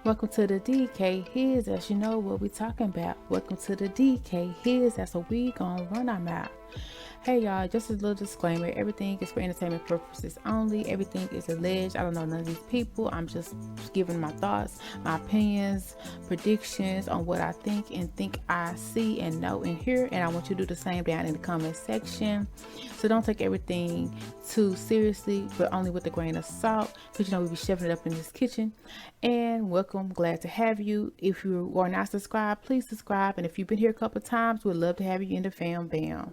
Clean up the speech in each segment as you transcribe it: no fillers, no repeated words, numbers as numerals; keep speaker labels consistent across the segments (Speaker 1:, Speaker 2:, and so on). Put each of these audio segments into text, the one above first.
Speaker 1: Welcome to the DKHizouse. You know what we talking about. Welcome to the DKHizouse. That's what we gonna run our mouth. Hey y'all, just a little disclaimer. Everything is for entertainment purposes only. Everything is alleged. I don't know none of these people. I'm just giving my thoughts, my opinions, predictions on what I think I see and know and hear. And I want you to do the same down in the comment section. So don't take everything too seriously, but only with a grain of salt. Because you know we be shoving it up in this kitchen. And welcome, glad to have you. If you are not subscribed, please subscribe. And if you've been here a couple of times, we'd love to have you in the fam bam.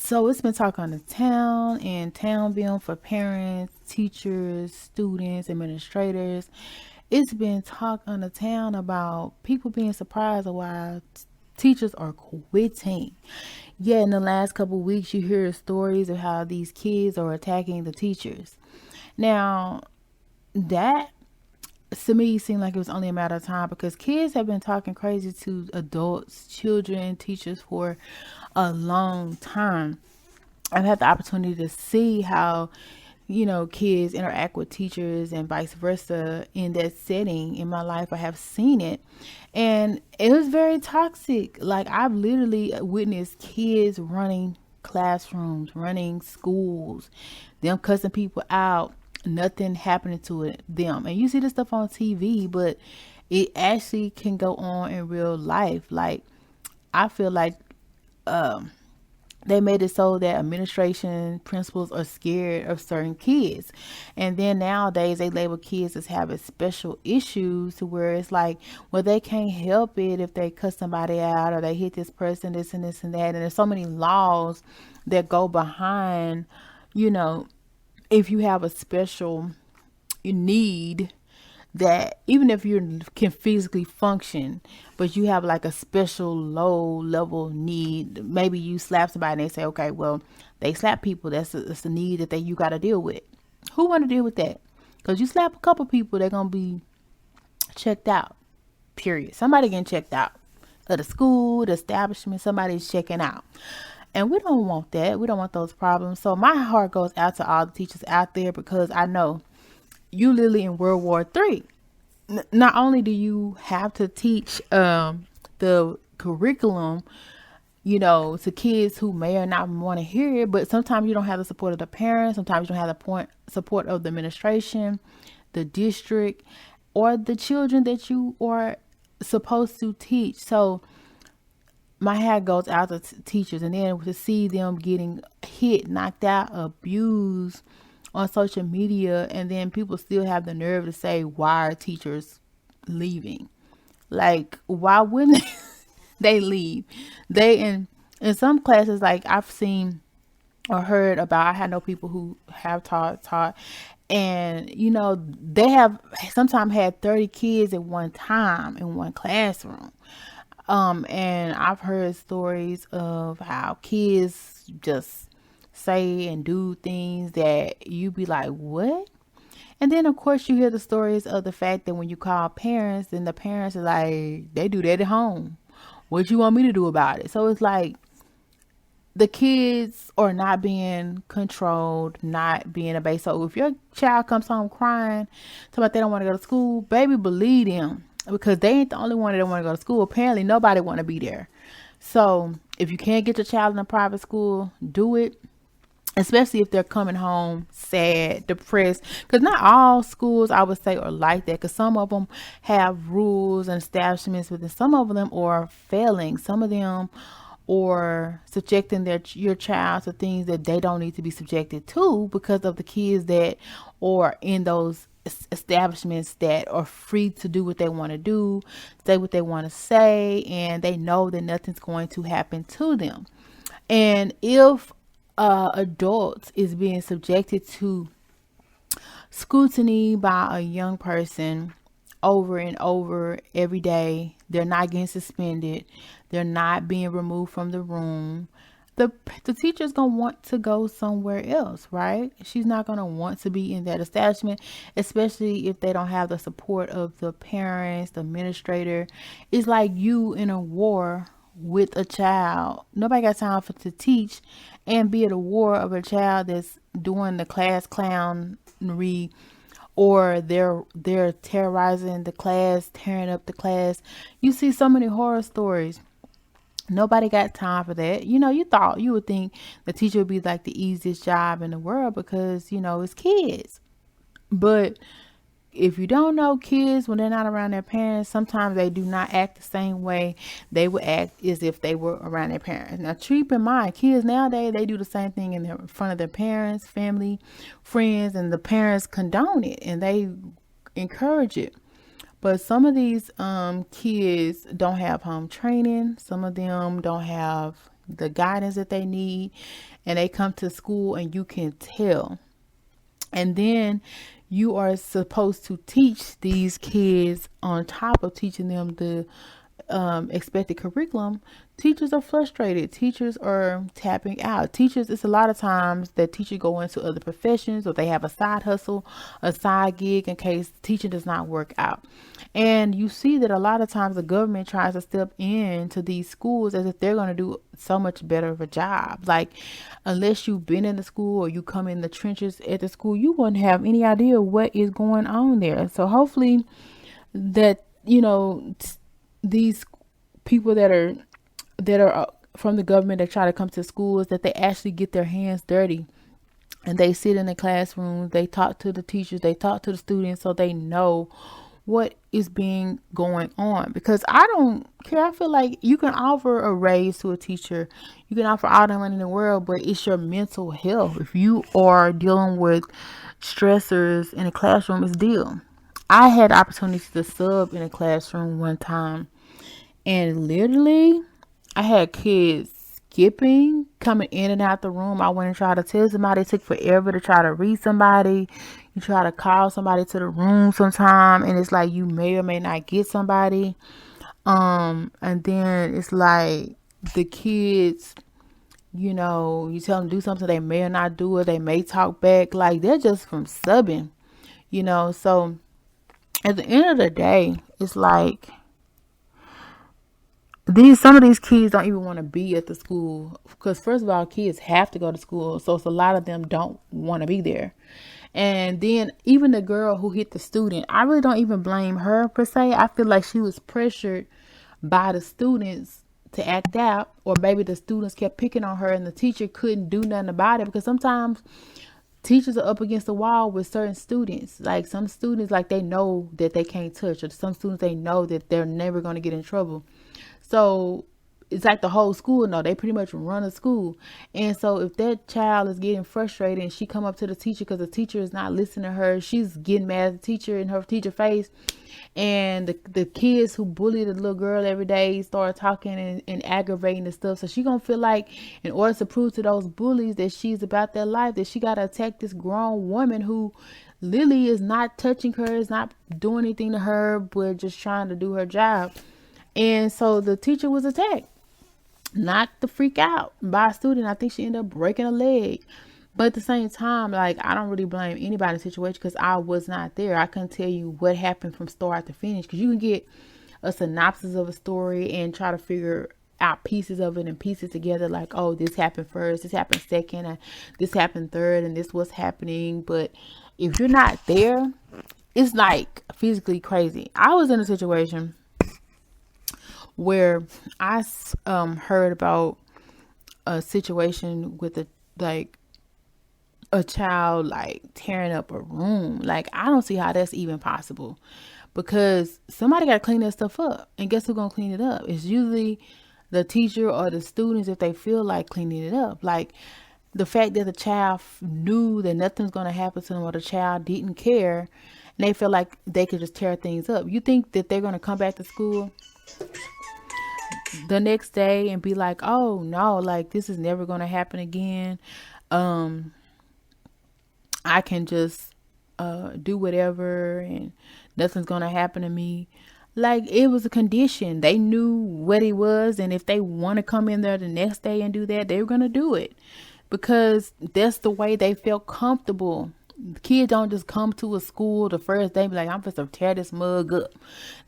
Speaker 1: So it's been talk on the town and town bill for parents, teachers, students, administrators. It's been talk on the town about people being surprised at why teachers are quitting. Yeah, in the last couple of weeks, you hear stories of how these kids are attacking the teachers. Now, that to me seemed like it was only a matter of time because kids have been talking crazy to adults, children, teachers for a long time. I've had the opportunity to see how, kids interact with teachers and vice versa in that setting in my life. I have seen it and it was very toxic. Like, I've literally witnessed kids running classrooms, running schools, them cussing people out, nothing happening to them. And you see this stuff on TV, but it actually can go on in real life. Like, I feel like they made it so that administration principals are scared of certain kids, and then nowadays they label kids as having special issues to where it's like, well, they can't help it if they cuss somebody out or they hit this person, this and this and that. And there's so many laws that go behind, you know if you have a special need, that even if you can physically function, but you have like a special low level need, maybe you slap somebody and they say, okay, well, they slap people. That's a need that you got to deal with. Who want to deal with that? Because you slap a couple people, they're gonna be checked out. Period. Somebody getting checked out of the school, the establishment. Somebody's checking out. And we don't want that. We don't want those problems. So my heart goes out to all the teachers out there because I know you literally in World War III. Not only do you have to teach the curriculum, to kids who may or not want to hear it, but sometimes you don't have the support of the parents. Sometimes you don't have the support of the administration, the district, or the children that you are supposed to teach. So my hat goes out to teachers, and then to see them getting hit, knocked out, abused on social media, and then people still have the nerve to say, why are teachers leaving? Like, why wouldn't they leave? They in some classes, like I've seen or heard about, I had no people who have taught, and they have sometimes had 30 kids at one time in one classroom. And I've heard stories of how kids just say and do things that you be like, what? And then of course you hear the stories of the fact that when you call parents, then the parents are like, they do that at home. What you want me to do about it? So it's like the kids are not being controlled, not being obeyed. So if your child comes home crying, talking about they don't want to go to school, baby, believe them, because they ain't the only one that don't want to go to school. Apparently nobody want to be there. So if you can't get your child in a private school, do it. Especially if they're coming home sad, depressed. Because not all schools, I would say, are like that. Because some of them have rules and establishments, but some of them are failing. Some of them or subjecting your child to things that they don't need to be subjected to, because of the kids that are in those establishments that are free to do what they want to do, say what they want to say, and they know that nothing's going to happen to them. And if adults is being subjected to scrutiny by a young person over and over every day, they're not getting suspended, they're not being removed from the room, the teacher's gonna want to go somewhere else, right? She's not gonna want to be in that establishment, especially if they don't have the support of the parents, the administrator. It's like you in a war with a child. Nobody got time for to teach and be at a war of a child that's doing the class clownery, or they're terrorizing the class, tearing up the class. You see so many horror stories. Nobody got time for that. You would think the teacher would be like the easiest job in the world because, it's kids. But if you don't know, kids, when they're not around their parents, sometimes they do not act the same way they would act as if they were around their parents. Now, keep in mind, kids nowadays, they do the same thing in front of their parents, family, friends, and the parents condone it and they encourage it. But some of these kids don't have home training. Some of them don't have the guidance that they need, and they come to school and you can tell. And then you are supposed to teach these kids on top of teaching them the expected curriculum. Teachers are frustrated. Teachers are tapping out. Teachers, it's a lot of times that teachers go into other professions, or they have a side hustle, a side gig in case teaching does not work out. And you see that a lot of times the government tries to step into these schools as if they're going to do so much better of a job. Like, unless you've been in the school or you come in the trenches at the school, you wouldn't have any idea what is going on there. So hopefully that, these people that are from the government that try to come to schools, that they actually get their hands dirty and they sit in the classrooms, they talk to the teachers, they talk to the students, so they know what is being going on. Because I don't care. I feel like you can offer a raise to a teacher, you can offer all the money in the world, but it's your mental health. If you are dealing with stressors in a classroom, it's deal. I had the opportunity to sub in a classroom one time, and literally I had kids skipping, coming in and out the room. I went and tried to tell somebody. It took forever to try to read somebody. You try to call somebody to the room sometime, and it's like you may or may not get somebody. And then it's like the kids, you tell them to do something, they may or not do it. They may talk back. Like, they're just from subbing, So at the end of the day, it's like some of these kids don't even want to be at the school, because first of all, kids have to go to school, so it's a lot of them don't want to be there. And then even the girl who hit the student, I really don't even blame her per se. I feel like she was pressured by the students to act out, or maybe the students kept picking on her and the teacher couldn't do nothing about it, because sometimes teachers are up against the wall with certain students. Like, some students, like, they know that they can't touch, or some students, they know that they're never going to get in trouble. So it's like the whole school, no, they pretty much run a school. And so if that child is getting frustrated and she come up to the teacher because the teacher is not listening to her, she's getting mad at the teacher in her teacher face. And the kids who bully the little girl every day start talking and aggravating and stuff. So she gonna feel like, in order to prove to those bullies that she's about their life, that she gotta attack this grown woman who literally is not touching her, is not doing anything to her, but just trying to do her job. And so the teacher was attacked, not to freak out, by a student. I think she ended up breaking a leg. But at the same time, like, I don't really blame anybody in the situation, because I was not there. I couldn't tell you what happened from start to finish, because you can get a synopsis of a story and try to figure out pieces of it and piece it together, like, oh, this happened first, this happened second, and this happened third, and this was happening. But if you're not there, it's like physically crazy. I was in a situation where I heard about a situation with a child, like, tearing up a room. Like, I don't see how that's even possible, because somebody got to clean that stuff up. And guess who's going to clean it up? It's usually the teacher or the students, if they feel like cleaning it up. Like, the fact that the child knew that nothing's going to happen to them, or the child didn't care, and they feel like they could just tear things up. You think that they're going to come back to school the next day and be like, oh no, like, this is never going to happen again. I can just do whatever and nothing's going to happen to me. Like, it was a condition. They knew what it was, and if they want to come in there the next day and do that, they were going to do it, because that's the way they felt comfortable Kids don't just come to a school the first day and be like, I'm supposed to tear this mug up.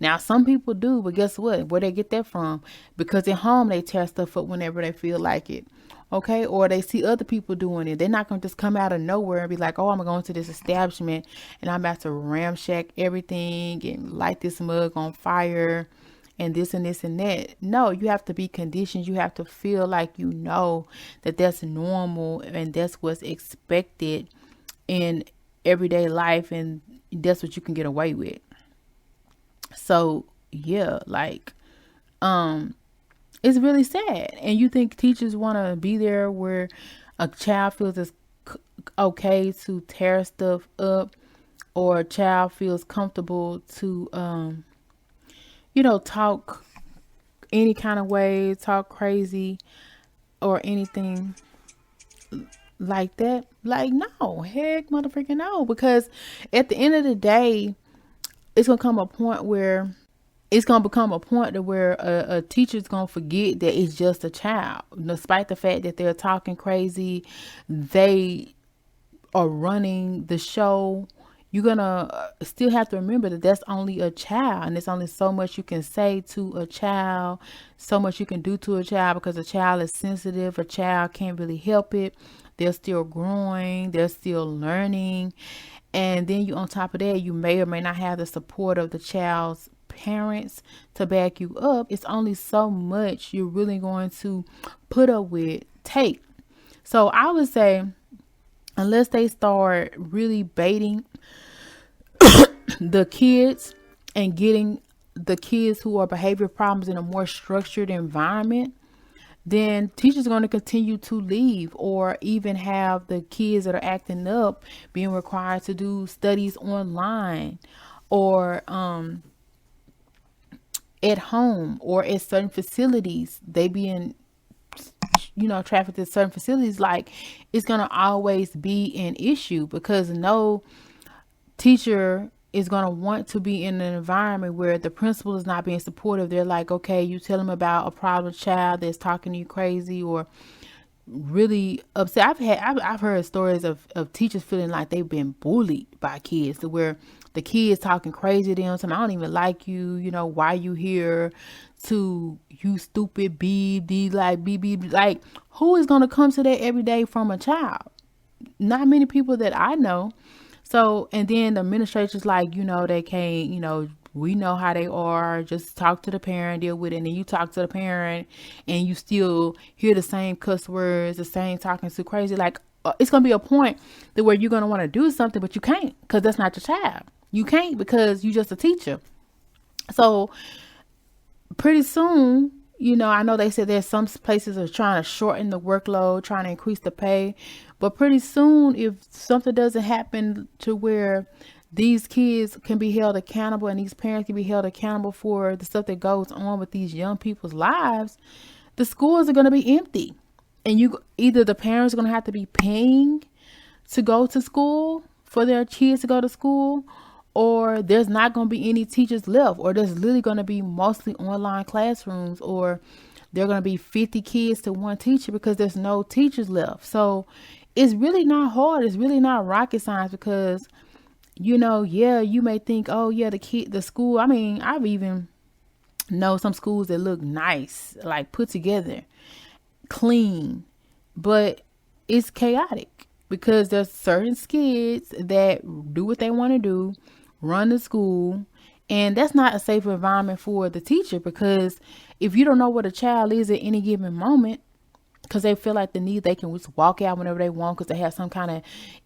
Speaker 1: Now, some people do, but guess what? Where they get that from? Because at home, they tear stuff up whenever they feel like it. Okay, or they see other people doing it. They're not going to just come out of nowhere and be like, oh, I'm going to this establishment and I'm about to ramshack everything and light this mug on fire and this and this and that. No, you have to be conditioned. You have to feel like you know that that's normal and that's what's expected in everyday life, and that's what you can get away with. So yeah, like it's really sad. And you think teachers want to be there where a child feels it's okay to tear stuff up, or a child feels comfortable to talk any kind of way, talk crazy or anything like that? Like, no, heck motherfucking no. Because at the end of the day, it's gonna come a point where it's gonna become a point to where a teacher's gonna forget that it's just a child, despite the fact that they're talking crazy, they are running the show. You're gonna still have to remember that that's only a child, and there's only so much you can say to a child, so much you can do to a child, because a child is sensitive. A child can't really help it. They're still growing, they're still learning. And then you, on top of that, you may or may not have the support of the child's parents to back you up. It's only so much you're really going to put up with. Take. So I would say, unless they start really baiting the kids and getting the kids who are behavior problems in a more structured environment, then teachers are going to continue to leave, or even have the kids that are acting up being required to do studies online, or at home, or at certain facilities. They being trafficked at certain facilities. Like, it's going to always be an issue, because no teacher is going to want to be in an environment where the principal is not being supportive. They're like, okay, you tell them about a problem child that's talking to you crazy or really upset. I've heard stories of teachers feeling like they've been bullied by kids, to where the kids talking crazy to them. I don't even like you. Why you here? To you stupid BD, like BB, like, who is going to come to that every day from a child? Not many people that I know. So, and then the administrators like, they can't, we know how they are. Just talk to the parent, deal with it. And then you talk to the parent and you still hear the same cuss words, the same talking too crazy. Like, it's going to be a point that where you're going to want to do something, but you can't, because that's not your child. You can't, because you're just a teacher. So pretty soon, I know they said there's some places are trying to shorten the workload, trying to increase the pay. But pretty soon, if something doesn't happen to where these kids can be held accountable and these parents can be held accountable for the stuff that goes on with these young people's lives, the schools are going to be empty. And either the parents are going to have to be paying to go to school for their kids to go to school, or there's not going to be any teachers left, or there's literally going to be mostly online classrooms, or they're going to be 50 kids to one teacher because there's no teachers left. So it's really not hard. It's really not rocket science, because, you may think, oh yeah, the school. I mean, I've even know some schools that look nice, like put together, clean, but it's chaotic, because there's certain kids that do what they want to do, run the school, and that's not a safe environment for the teacher, because if you don't know what a child is at any given moment, because they feel like they can just walk out whenever they want because they have some kind of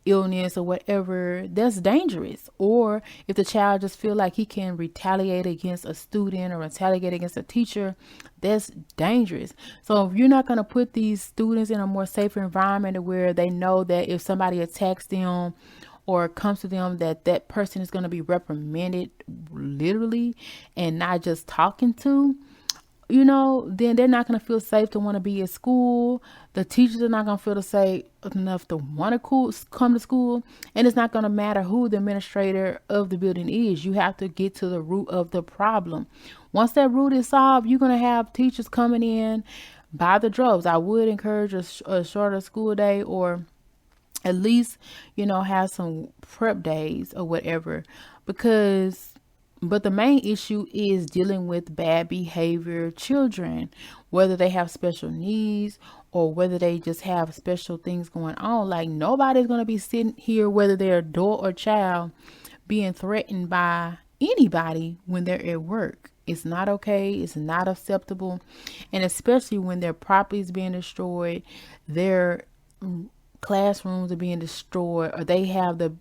Speaker 1: illness or whatever, that's dangerous. Or if the child just feel like he can retaliate against a student or retaliate against a teacher, that's dangerous. So if you're not going to put these students in a more safer environment where they know that if somebody attacks them or comes to them, that person is going to be reprimanded literally and not just talking to, then they're not going to feel safe to want to be at school. The teachers are not going to feel safe enough to want to come to school. And it's not going to matter who the administrator of the building is. You have to get to the root of the problem. Once that root is solved, you're going to have teachers coming in by the droves. I would encourage a shorter school day, or At least, have some prep days or whatever. Because but the main issue is dealing with bad behavior children, whether they have special needs or whether they just have special things going on. Like, nobody's going to be sitting here, whether they're adult or child, being threatened by anybody when they're at work. It's not okay. It's not acceptable. And especially when their property is being destroyed, their classrooms are being destroyed, or they have the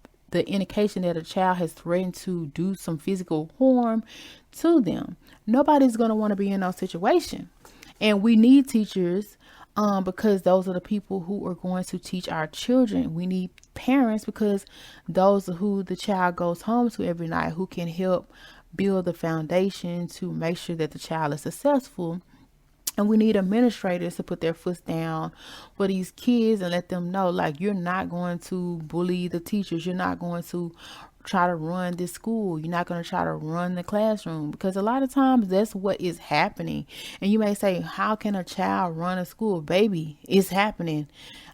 Speaker 1: indication that a child has threatened to do some physical harm to them. Nobody's going to want to be in those situations. And we need teachers, because those are the people who are going to teach our children. We need parents because those are who the child goes home to every night, who can help build the foundation to make sure that the child is successful. And we need administrators to put their foot down for these kids and let them know, like, you're not going to bully the teachers. You're not going to try to run this school. You're not going to try to run the classroom, because a lot of times that's what is happening. And you may say, how can a child run a school? Baby, it's happening.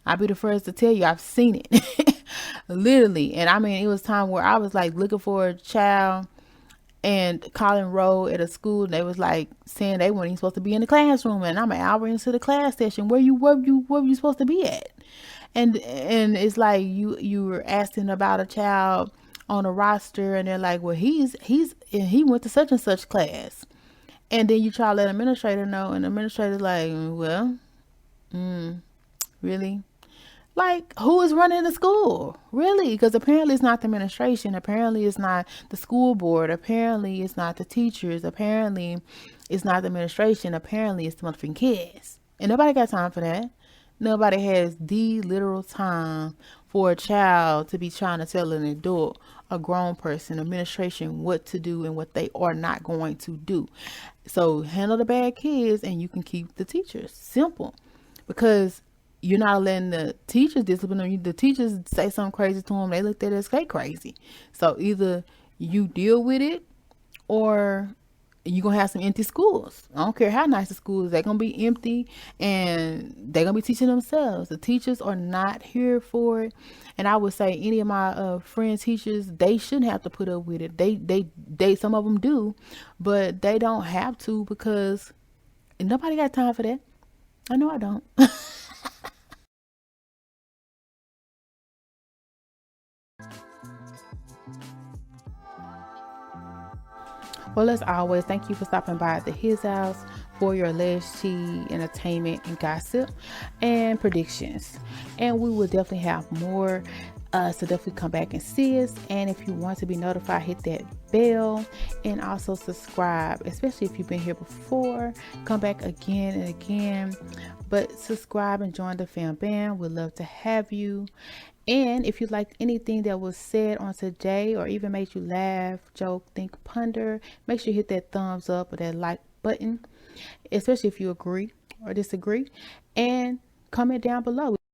Speaker 1: I'll be the first to tell you, I've seen it. Literally. And I mean, it was time where I was like looking for a child and calling roll at a school, and they was like saying they weren't even supposed to be in the classroom, and I'm an hour into the class session. Where were you supposed to be at? And it's like you were asking about a child on a roster, and they're like, well, he went to such and such class. And then you try to let administrator know, and the administrator's like, well, really? Like, who is running the school? Really? Because apparently it's not the administration. Apparently it's not the school board. Apparently it's not the teachers. Apparently it's not the administration. Apparently it's the motherfucking kids. And nobody got time for that. Nobody has the literal time for a child to be trying to tell an adult, a grown person, administration, what to do and what they are not going to do. So handle the bad kids and you can keep the teachers. Simple. Because you're not letting the teachers discipline them. The teachers say something crazy to them, they look at it as crazy. So either you deal with it, or you're going to have some empty schools. I don't care how nice the school is. They're going to be empty, and they're going to be teaching themselves. The teachers are not here for it. And I would say any of my friend teachers, they shouldn't have to put up with it. They some of them do, but they don't have to, because nobody got time for that. I know I don't. Well, as always, thank you for stopping by at the His House for your alleged tea, entertainment, and gossip and predictions. And we will definitely have more. So definitely come back and see us. And if you want to be notified, hit that bell and also subscribe, especially if you've been here before. Come back again and again. But subscribe and join the fam band. We'd love to have you. And if you liked anything that was said on today, or even made you laugh, joke, think, ponder, make sure you hit that thumbs up or that like button, especially if you agree or disagree, and comment down below.